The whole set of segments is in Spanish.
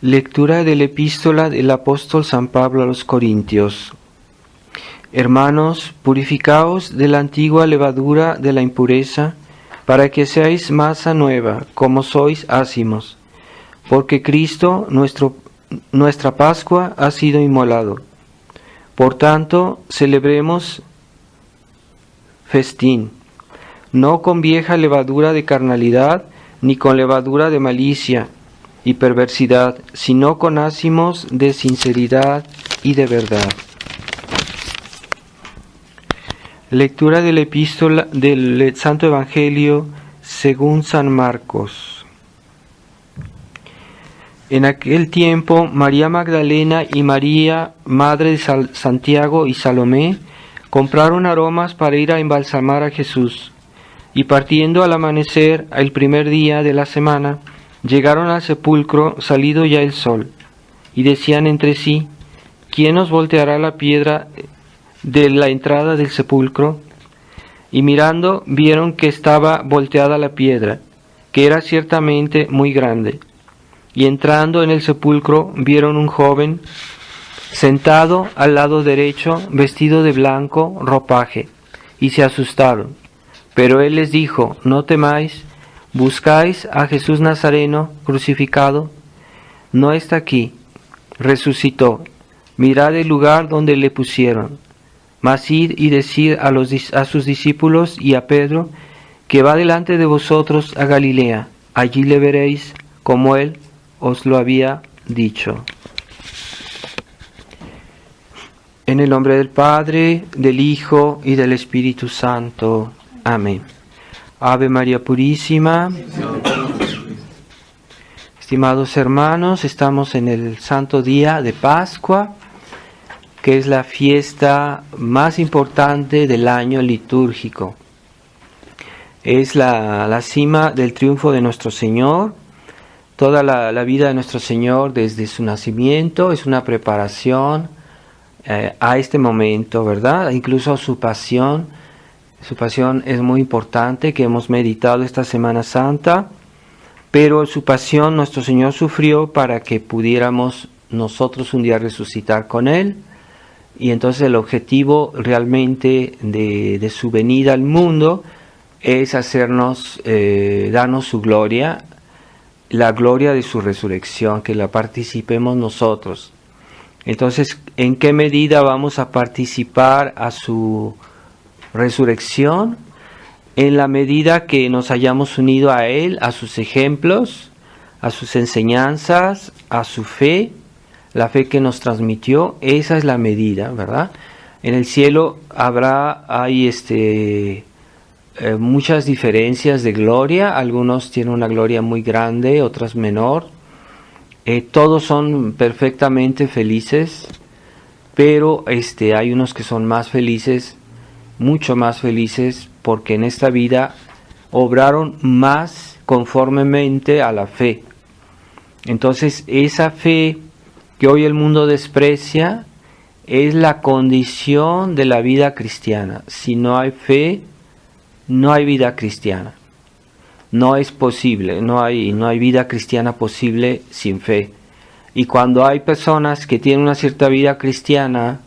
Lectura de la epístola del apóstol San Pablo a los Corintios. Hermanos, purificaos de la antigua levadura de la impureza, para que seáis masa nueva, como sois ácimos, porque Cristo, nuestra Pascua, ha sido inmolado. Por tanto, celebremos festín, no con vieja levadura de carnalidad, ni con levadura de malicia y perversidad, sino con ácimos de sinceridad y de verdad. Lectura de la epístola del Santo Evangelio según San Marcos. En aquel tiempo, María Magdalena y María, madre de Santiago y Salomé, compraron aromas para ir a embalsamar a Jesús. Y partiendo al amanecer, el primer día de la semana, llegaron al sepulcro, salido ya el sol, y decían entre sí: ¿quién nos volteará la piedra de la entrada del sepulcro? Y mirando, vieron que estaba volteada la piedra, que era ciertamente muy grande. Y entrando en el sepulcro, vieron un joven sentado al lado derecho, vestido de blanco ropaje, y se asustaron. Pero él les dijo: no temáis. ¿Buscáis a Jesús Nazareno crucificado? No está aquí, resucitó. Mirad el lugar donde le pusieron. Mas id y decid a sus discípulos y a Pedro que va delante de vosotros a Galilea. Allí le veréis, como él os lo había dicho. En el nombre del Padre, del Hijo y del Espíritu Santo. Amén. Ave María Purísima. Estimados hermanos, estamos en el santo día de Pascua, que es la fiesta más importante del año litúrgico. Es la cima del triunfo de nuestro Señor. Toda la vida de nuestro Señor desde su nacimiento es una preparación a este momento, ¿verdad? Incluso su pasión. Su pasión es muy importante, que hemos meditado esta Semana Santa, pero su pasión nuestro Señor sufrió para que pudiéramos nosotros un día resucitar con Él, y entonces el objetivo realmente de su venida al mundo es hacernos, darnos su gloria, la gloria de su resurrección, que la participemos nosotros. Entonces, ¿en qué medida vamos a participar a su resurrección? En la medida que nos hayamos unido a Él, a sus ejemplos, a sus enseñanzas, a su fe, la fe que nos transmitió. Esa es la medida, ¿verdad? En el cielo hay muchas diferencias de gloria. Algunos tienen una gloria muy grande, otras menor. Todos son perfectamente felices, pero hay unos que son más felices, mucho más felices, porque en esta vida obraron más conformemente a la fe. Entonces, esa fe que hoy el mundo desprecia es la condición de la vida cristiana. Si no hay fe, no hay vida cristiana. No es posible, no hay vida cristiana posible sin fe. Y cuando hay personas que tienen una cierta vida cristiana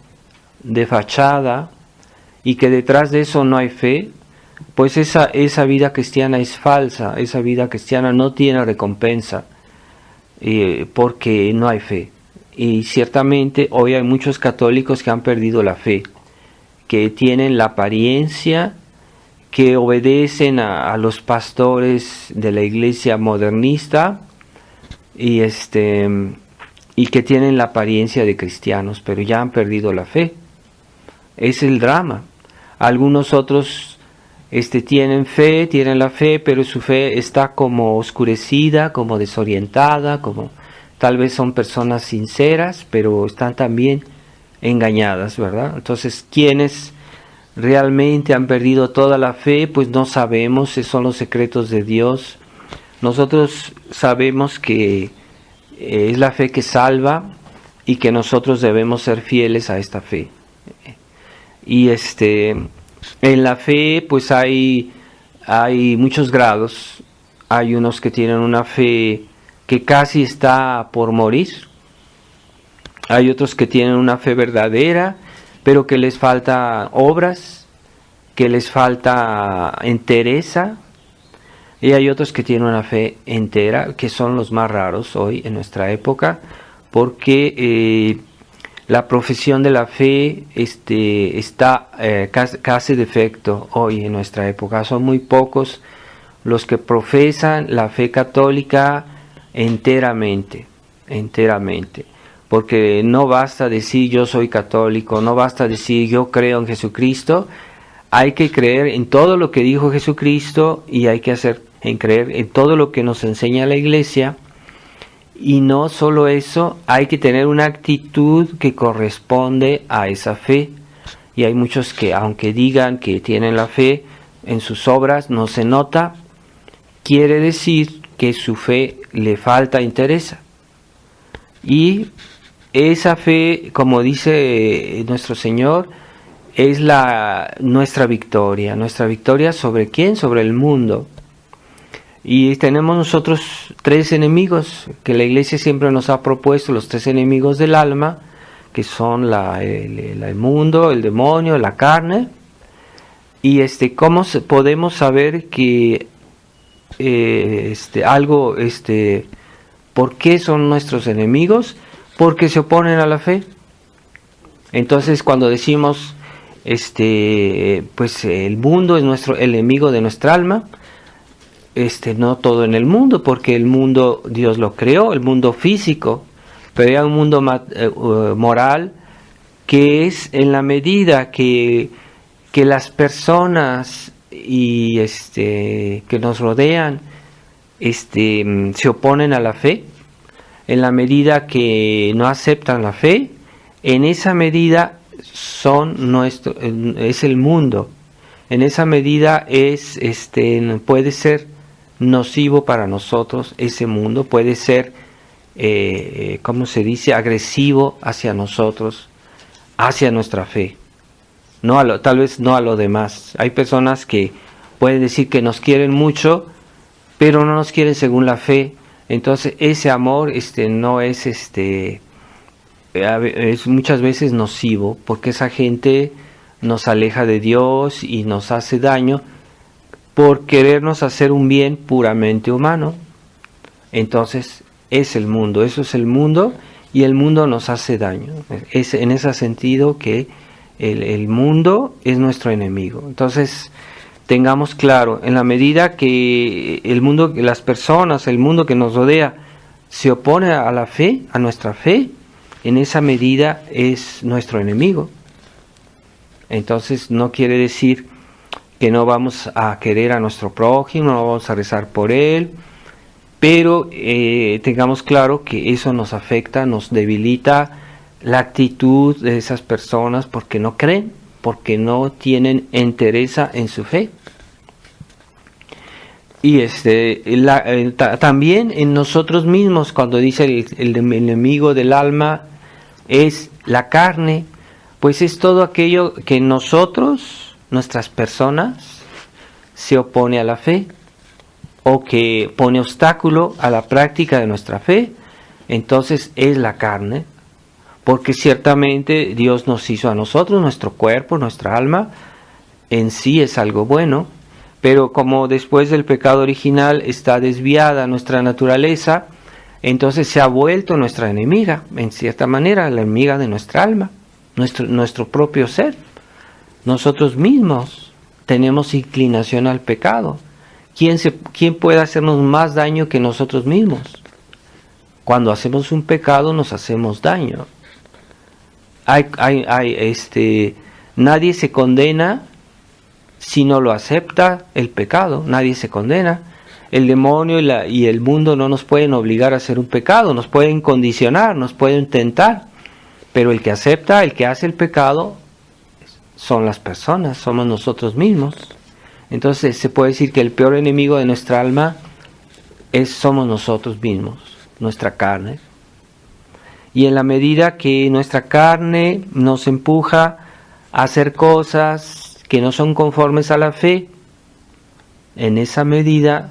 de fachada y que detrás de eso no hay fe, pues esa vida cristiana es falsa, esa vida cristiana no tiene recompensa, porque no hay fe. Y ciertamente hoy hay muchos católicos que han perdido la fe, que tienen la apariencia, que obedecen a los pastores de la iglesia modernista y que tienen la apariencia de cristianos, pero ya han perdido la fe. Es el drama. Algunos otros tienen la fe, pero su fe está como oscurecida, como desorientada, como tal vez son personas sinceras, pero están también engañadas, ¿verdad? Entonces, ¿quiénes realmente han perdido toda la fe? Pues no sabemos, esos son los secretos de Dios. Nosotros sabemos que es la fe que salva y que nosotros debemos ser fieles a esta fe. Y en la fe pues hay muchos grados. Hay unos que tienen una fe que casi está por morir. Hay otros que tienen una fe verdadera, pero que les falta obras, que les falta entereza. Y hay otros que tienen una fe entera, que son los más raros hoy en nuestra época, porque la profesión de la fe está casi defecto hoy en nuestra época. Son muy pocos los que profesan la fe católica enteramente, porque no basta decir yo soy católico, no basta decir yo creo en Jesucristo. Hay que creer en todo lo que dijo Jesucristo y hay que creer en todo lo que nos enseña la Iglesia. Y no solo eso, hay que tener una actitud que corresponde a esa fe. Y hay muchos que, aunque digan que tienen la fe, en sus obras no se nota. Quiere decir que su fe le falta interés. Y esa fe, como dice nuestro Señor, es nuestra victoria. ¿Nuestra victoria sobre quién? Sobre el mundo. Y tenemos nosotros 3 enemigos que la Iglesia siempre nos ha propuesto, los 3 enemigos del alma, que son el mundo, el demonio, la carne. Y ¿cómo podemos saber que por qué son nuestros enemigos? Porque se oponen a la fe. Entonces, cuando decimos pues el mundo es el enemigo de nuestra alma, no todo en el mundo, porque el mundo Dios lo creó, el mundo físico, pero hay un mundo moral que es en la medida que las personas y que nos rodean se oponen a la fe, en la medida que no aceptan la fe, en esa medida es el mundo, en esa medida puede ser nocivo para nosotros. Ese mundo puede ser ¿cómo se dice? Agresivo hacia nosotros, hacia nuestra fe, tal vez no a lo demás. Hay personas que pueden decir que nos quieren mucho, pero no nos quieren según la fe. Entonces ese amor no es es muchas veces nocivo, porque esa gente nos aleja de Dios y nos hace daño por querernos hacer un bien puramente humano. Entonces es el mundo, eso es el mundo, y el mundo nos hace daño. Es en ese sentido que el mundo es nuestro enemigo. Entonces tengamos claro, en la medida que el mundo, las personas, el mundo que nos rodea se opone a la fe, a nuestra fe, en esa medida es nuestro enemigo. Entonces no quiere decir que no vamos a querer a nuestro prójimo, no vamos a rezar por él, pero tengamos claro que eso nos afecta, nos debilita la actitud de esas personas, porque no creen, porque no tienen entereza en su fe. Y también en nosotros mismos, cuando dice el enemigo del alma es la carne, pues es todo aquello que nosotros, nuestras personas, se opone a la fe, o que pone obstáculo a la práctica de nuestra fe. Entonces es la carne, porque ciertamente Dios nos hizo a nosotros, nuestro cuerpo, nuestra alma, en sí es algo bueno, pero como después del pecado original está desviada nuestra naturaleza, entonces se ha vuelto nuestra enemiga, en cierta manera, la enemiga de nuestra alma, nuestro propio ser. Nosotros mismos tenemos inclinación al pecado. ¿Quién puede hacernos más daño que nosotros mismos? Cuando hacemos un pecado nos hacemos daño. Nadie se condena si no lo acepta el pecado. Nadie se condena. El demonio y el mundo no nos pueden obligar a hacer un pecado, nos pueden condicionar, nos pueden tentar, pero el que acepta, el que hace el pecado, son las personas, somos nosotros mismos. Entonces se puede decir que el peor enemigo de nuestra alma somos nosotros mismos, nuestra carne. Y en la medida que nuestra carne nos empuja a hacer cosas que no son conformes a la fe, en esa medida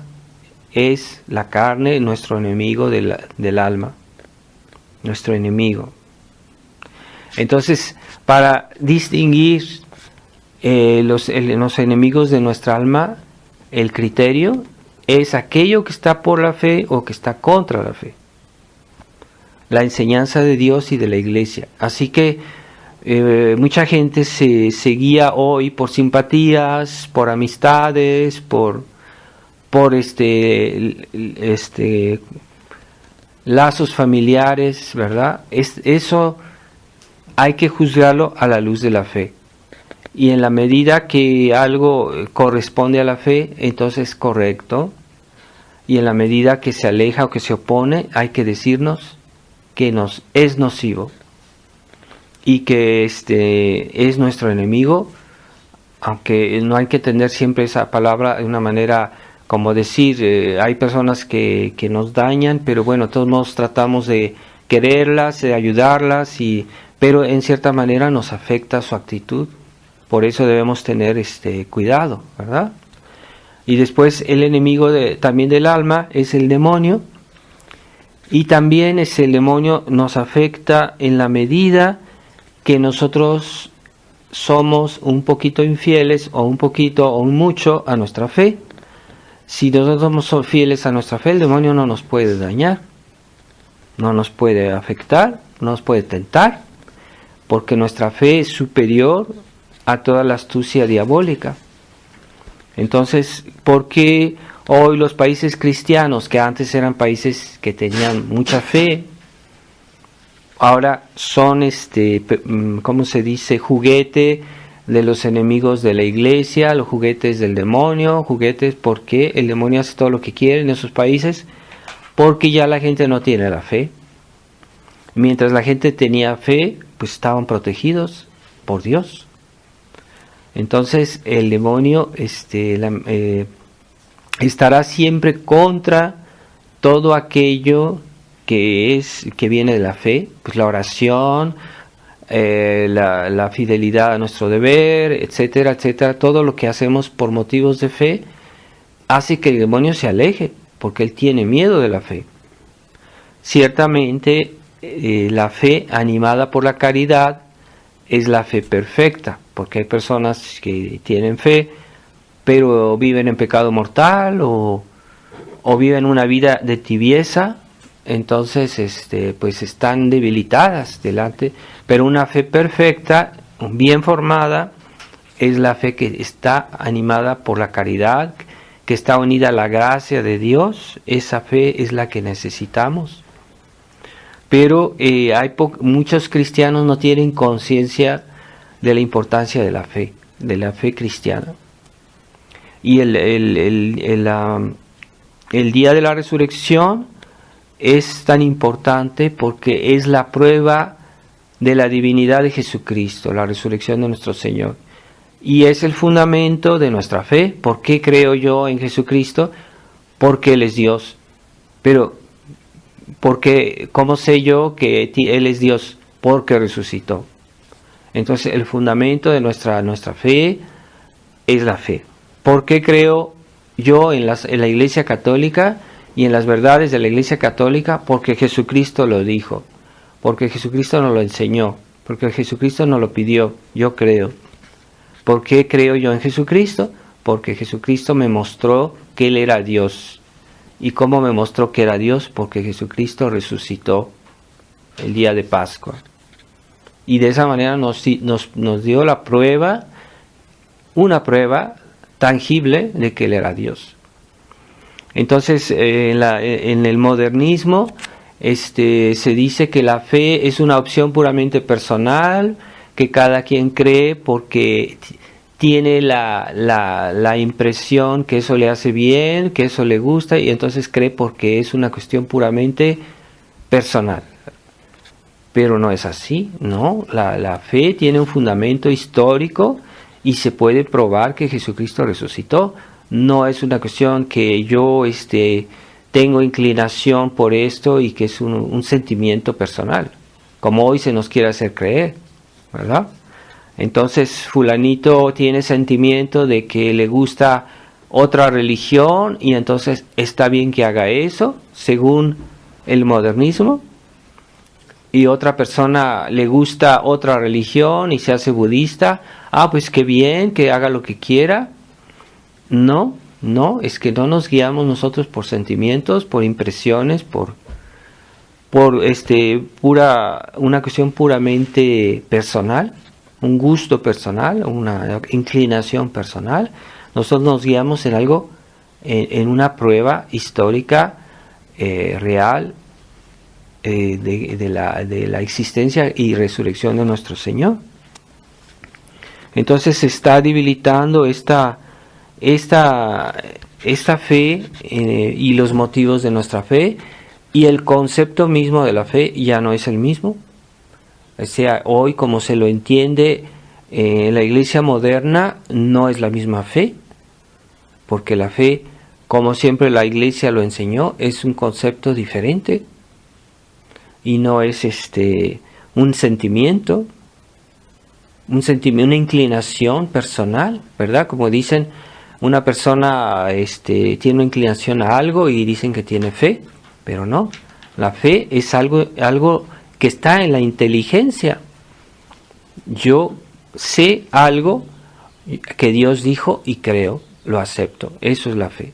es la carne, nuestro enemigo del alma, nuestro enemigo. Entonces, para distinguir los enemigos de nuestra alma, el criterio es aquello que está por la fe o que está contra la fe. La enseñanza de Dios y de la iglesia. Así que mucha gente se guía hoy por simpatías, por amistades, por lazos familiares, ¿verdad? Eso hay que juzgarlo a la luz de la fe. Y en la medida que algo corresponde a la fe, entonces es correcto. Y en la medida que se aleja o que se opone, hay que decirnos que nos es nocivo y que es nuestro enemigo, aunque no hay que tener siempre esa palabra de una manera como decir, hay personas que nos dañan, pero bueno, de todos modos tratamos de quererlas, de ayudarlas, pero en cierta manera nos afecta su actitud. Por eso debemos tener cuidado, ¿verdad? Y después el enemigo también del alma es el demonio. Y también el demonio nos afecta en la medida que nosotros somos un poquito infieles o un poquito o un mucho a nuestra fe. Si nosotros somos fieles a nuestra fe, el demonio no nos puede dañar, no nos puede afectar, no nos puede tentar, porque nuestra fe es superior a toda la astucia diabólica. Entonces, ¿por qué hoy los países cristianos, que antes eran países que tenían mucha fe, ahora son, ¿cómo se dice?, juguete de los enemigos de la iglesia, los juguetes del demonio, juguetes porque el demonio hace todo lo que quiere en esos países, porque ya la gente no tiene la fe. Mientras la gente tenía fe, pues estaban protegidos por Dios. Entonces el demonio estará siempre contra todo aquello que viene de la fe, pues la oración, la fidelidad a nuestro deber, etcétera, etcétera. Todo lo que hacemos por motivos de fe hace que el demonio se aleje, porque él tiene miedo de la fe. Ciertamente la fe animada por la caridad es la fe perfecta, porque hay personas que tienen fe, pero viven en pecado mortal o viven una vida de tibieza, entonces pues están debilitadas delante. Pero una fe perfecta, bien formada, es la fe que está animada por la caridad, que está unida a la gracia de Dios. Esa fe es la que necesitamos. Pero muchos cristianos no tienen conciencia de la importancia de la fe cristiana. Y el día de la resurrección es tan importante porque es la prueba de la divinidad de Jesucristo, la resurrección de nuestro Señor. Y es el fundamento de nuestra fe. ¿Por qué creo yo en Jesucristo? Porque Él es Dios. Pero porque, ¿cómo sé yo que Él es Dios? Porque resucitó. Entonces el fundamento de nuestra fe es la fe. ¿Por qué creo yo en la Iglesia Católica y en las verdades de la Iglesia Católica? Porque Jesucristo lo dijo, porque Jesucristo nos lo enseñó, porque Jesucristo nos lo pidió. Yo creo. ¿Por qué creo yo en Jesucristo? Porque Jesucristo me mostró que Él era Dios. ¿Y cómo me mostró que era Dios? Porque Jesucristo resucitó el día de Pascua. Y de esa manera nos dio la prueba, una prueba tangible de que Él era Dios. Entonces, en el modernismo se dice que la fe es una opción puramente personal, que cada quien cree porque tiene la impresión que eso le hace bien, que eso le gusta, y entonces cree porque es una cuestión puramente personal. Pero no es así, ¿no? La fe tiene un fundamento histórico y se puede probar que Jesucristo resucitó. No es una cuestión que yo tengo inclinación por esto y que es un sentimiento personal, como hoy se nos quiere hacer creer, ¿verdad? Entonces fulanito tiene sentimiento de que le gusta otra religión y entonces está bien que haga eso según el modernismo, y otra persona le gusta otra religión y se hace budista, pues qué bien, que haga lo que quiera. No, es que no nos guiamos nosotros por sentimientos, por impresiones, por una cuestión puramente personal, un gusto personal, una inclinación personal. Nosotros nos guiamos en algo, en una prueba histórica real de la existencia y resurrección de nuestro Señor. Entonces se está debilitando esta fe y los motivos de nuestra fe, y el concepto mismo de la fe ya no es el mismo. O sea, hoy como se lo entiende en la iglesia moderna, no es la misma fe, porque la fe, como siempre la iglesia lo enseñó, es un concepto diferente y no es un sentimiento, una inclinación personal, ¿verdad? Como dicen, una persona tiene una inclinación a algo y dicen que tiene fe, pero no. La fe es algo que está en la inteligencia. Yo sé algo que Dios dijo y creo, lo acepto. Eso es la fe.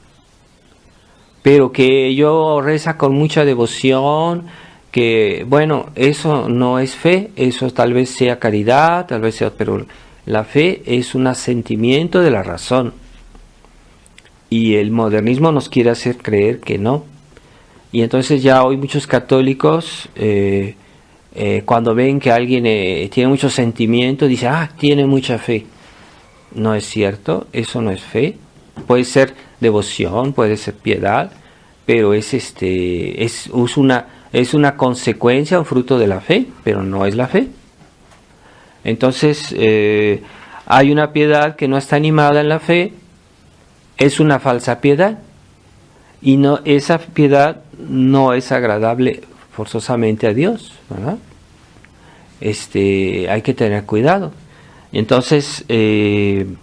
Pero que yo reza con mucha devoción, que bueno, eso no es fe, eso tal vez sea caridad, tal vez sea, pero la fe es un asentimiento de la razón. Y el modernismo nos quiere hacer creer que no. Y entonces ya hoy muchos católicos, cuando ven que alguien tiene mucho sentimiento, dicen, tiene mucha fe. No es cierto, eso no es fe. Puede ser devoción, puede ser piedad, pero es una consecuencia, un fruto de la fe, pero no es la fe. Entonces, hay una piedad que no está animada en la fe, es una falsa piedad, y no, esa piedad no es agradable forzosamente a Dios, ¿verdad? Hay que tener cuidado. Entonces, en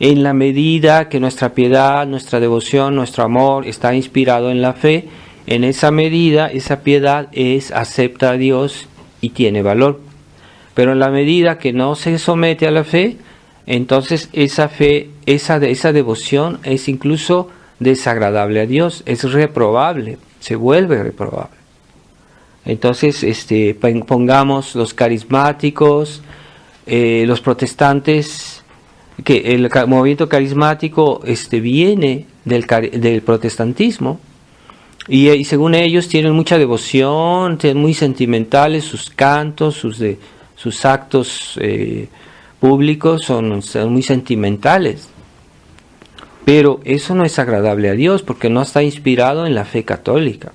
la medida que nuestra piedad, nuestra devoción, nuestro amor está inspirado en la fe, en esa medida esa piedad acepta a Dios y tiene valor. Pero en la medida que no se somete a la fe, entonces esa fe, esa devoción es incluso desagradable a Dios, es reprobable, se vuelve reprobable. Entonces, pongamos los carismáticos, los protestantes, que el movimiento carismático viene del protestantismo, y según ellos tienen mucha devoción, tienen muy sentimentales sus cantos, sus actos públicos son muy sentimentales. Pero eso no es agradable a Dios porque no está inspirado en la fe católica.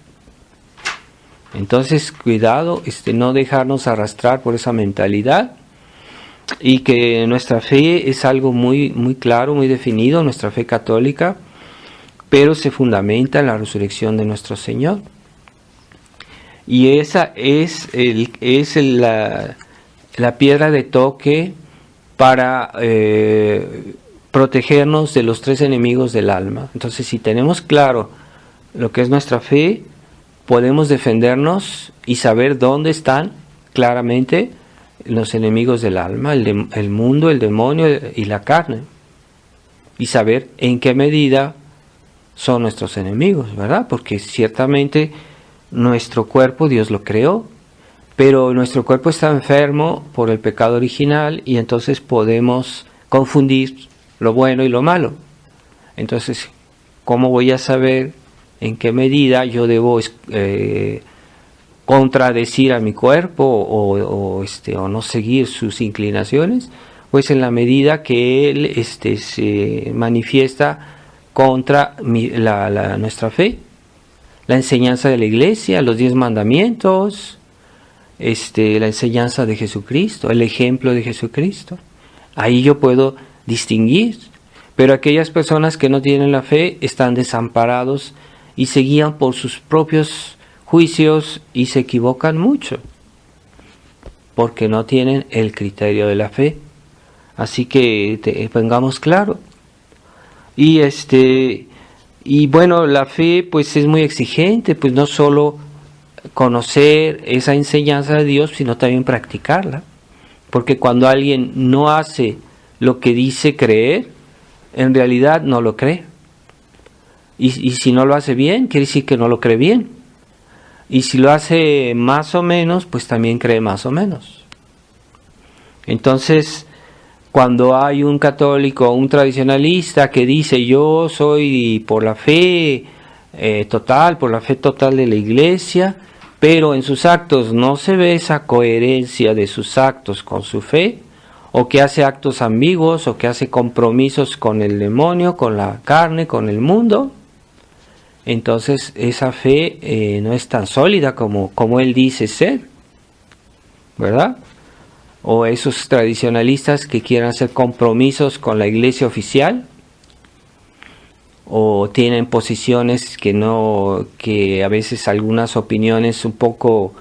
Entonces, cuidado, no dejarnos arrastrar por esa mentalidad, y que nuestra fe es algo muy, muy claro, muy definido, nuestra fe católica, pero se fundamenta en la resurrección de nuestro Señor. Y esa es la piedra de toque para protegernos de los tres enemigos del alma. Entonces, si tenemos claro lo que es nuestra fe, podemos defendernos y saber dónde están claramente los enemigos del alma, el mundo, el demonio y la carne, y saber en qué medida son nuestros enemigos, ¿verdad? Porque ciertamente nuestro cuerpo Dios lo creó, pero nuestro cuerpo está enfermo por el pecado original, y entonces podemos confundir lo bueno y lo malo. Entonces, ¿cómo voy a saber en qué medida yo debo contradecir a mi cuerpo o no seguir sus inclinaciones? Pues en la medida que él se manifiesta contra nuestra fe, la enseñanza de la iglesia, los 10 mandamientos, la enseñanza de Jesucristo, el ejemplo de Jesucristo. Ahí yo puedo distinguir. Pero aquellas personas que no tienen la fe están desamparados y se guían por sus propios juicios y se equivocan mucho, porque no tienen el criterio de la fe. Así que tengamos claro. Y bueno, la fe pues es muy exigente, pues no solo conocer esa enseñanza de Dios, sino también practicarla. Porque cuando alguien no hace lo que dice creer, en realidad no lo cree. Y si no lo hace bien, quiere decir que no lo cree bien. Y si lo hace más o menos, pues también cree más o menos. Entonces, cuando hay un católico, un tradicionalista que dice yo soy por la fe total, por la fe total de la Iglesia, pero en sus actos no se ve esa coherencia de sus actos con su fe, o que hace actos ambiguos, o que hace compromisos con el demonio, con la carne, con el mundo, entonces esa fe no es tan sólida como él dice ser, ¿verdad? O esos tradicionalistas que quieren hacer compromisos con la iglesia oficial, o tienen posiciones que a veces algunas opiniones un poco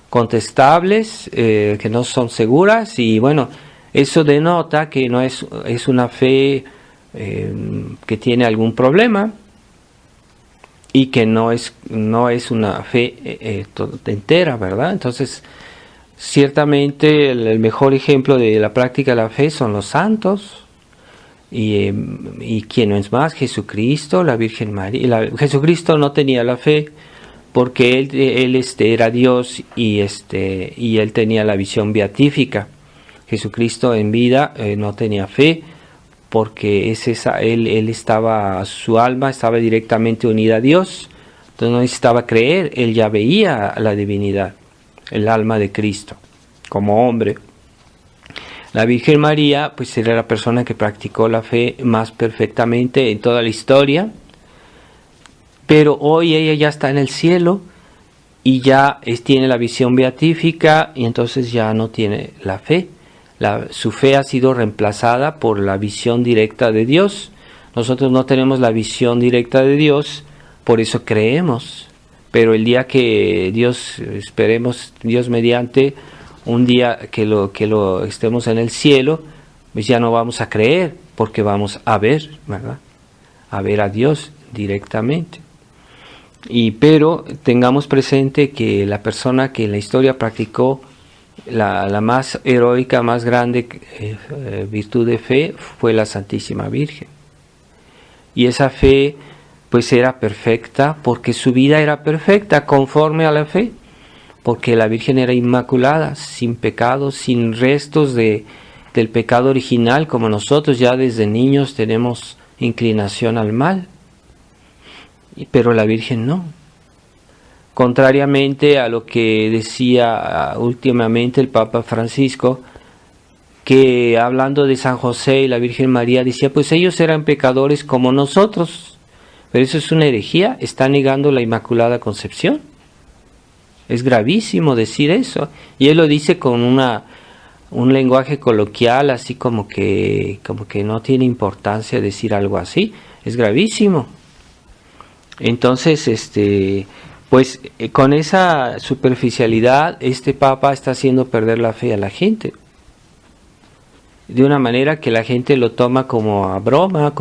contestables, que no son seguras, y bueno, eso denota que no es una fe que tiene algún problema, y que no es una fe entera, ¿verdad? Entonces, ciertamente el mejor ejemplo de la práctica de la fe son los santos, y quién no es más, Jesucristo, la Virgen María. Jesucristo no tenía la fe porque él era Dios, y él tenía la visión beatífica. Jesucristo en vida no tenía fe, porque su alma estaba directamente unida a Dios, entonces no necesitaba creer, él ya veía la divinidad, el alma de Cristo, como hombre. La Virgen María, pues era la persona que practicó la fe más perfectamente en toda la historia, pero hoy ella ya está en el cielo, y ya tiene la visión beatífica, y entonces ya no tiene la fe. Su fe ha sido reemplazada por la visión directa de Dios. Nosotros no tenemos la visión directa de Dios, por eso creemos. Pero el día que esperemos, Dios mediante, un día que lo estemos en el cielo, pues ya no vamos a creer, porque vamos a ver, ¿verdad? A ver a Dios directamente. Pero tengamos presente que la persona que en la historia practicó la más heroica, más grande virtud de fe fue la Santísima Virgen. Y esa fe pues era perfecta, porque su vida era perfecta, conforme a la fe, porque la Virgen era inmaculada, sin pecado, sin restos del pecado original, como nosotros ya desde niños tenemos inclinación al mal, pero la Virgen no. Contrariamente a lo que decía últimamente el Papa Francisco, que hablando de San José y la Virgen María decía, pues ellos eran pecadores como nosotros, pero eso es una herejía, está negando la Inmaculada Concepción. Es gravísimo decir eso, y él lo dice con un lenguaje coloquial, así como que no tiene importancia decir algo así, es gravísimo. Entonces, pues con esa superficialidad, este Papa está haciendo perder la fe a la gente, de una manera que la gente lo toma como a broma,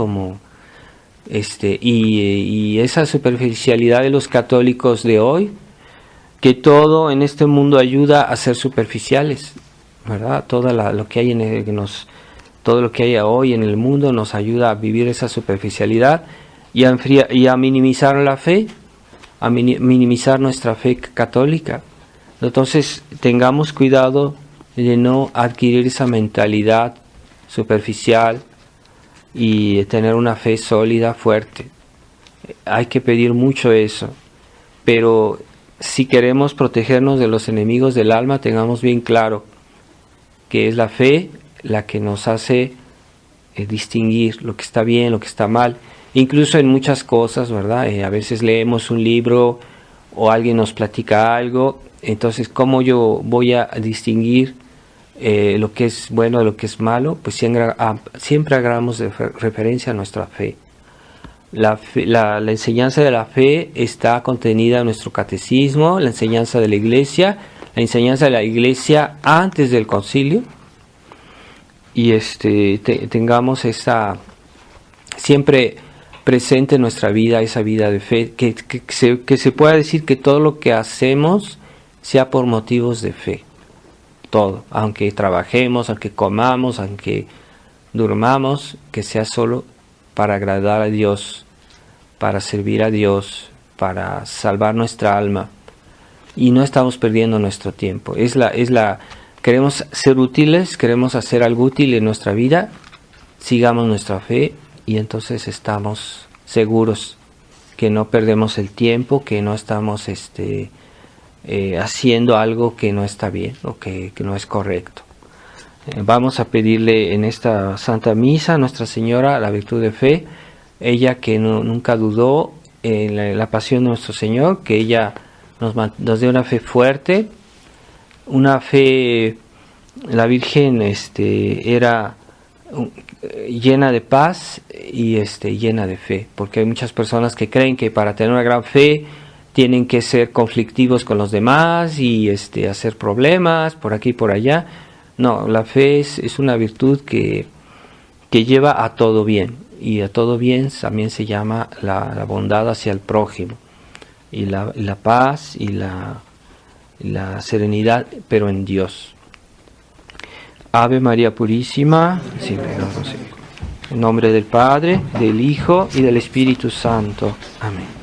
y esa superficialidad de los católicos de hoy, que todo en este mundo ayuda a ser superficiales, ¿verdad? Todo lo que hay todo lo que hay hoy en el mundo nos ayuda a vivir esa superficialidad y a minimizar la fe, a minimizar nuestra fe católica. Entonces tengamos cuidado de no adquirir esa mentalidad superficial y tener una fe sólida, fuerte. Hay que pedir mucho eso, pero si queremos protegernos de los enemigos del alma, tengamos bien claro que es la fe la que nos hace distinguir lo que está bien, lo que está mal, incluso en muchas cosas, ¿verdad? A veces leemos un libro o alguien nos platica algo, entonces ¿cómo yo voy a distinguir lo que es bueno de lo que es malo? Pues siempre hagamos referencia a nuestra fe. La enseñanza de la fe está contenida en nuestro catecismo, la enseñanza de la Iglesia, la enseñanza de la Iglesia antes del concilio, y tengamos esa siempre presente en nuestra vida esa vida de fe, que se pueda decir que todo lo que hacemos sea por motivos de fe. Todo, aunque trabajemos, aunque comamos, aunque durmamos, que sea solo para agradar a Dios, para servir a Dios, para salvar nuestra alma. Y no estamos perdiendo nuestro tiempo. Queremos ser útiles, queremos hacer algo útil en nuestra vida, sigamos nuestra fe y entonces estamos seguros que no perdemos el tiempo, que no estamos haciendo algo que no está bien o que no es correcto. Vamos a pedirle en esta Santa Misa a Nuestra Señora la virtud de fe, ella que nunca dudó en la pasión de nuestro Señor, que ella nos dé una fe fuerte, una fe. La Virgen era llena de paz y llena de fe, porque hay muchas personas que creen que para tener una gran fe tienen que ser conflictivos con los demás y hacer problemas por aquí y por allá. No, la fe es una virtud que lleva a todo bien, y a todo bien también se llama la bondad hacia el prójimo, y la paz y la serenidad, pero en Dios. Ave María Purísima, en nombre del Padre, del Hijo y del Espíritu Santo. Amén.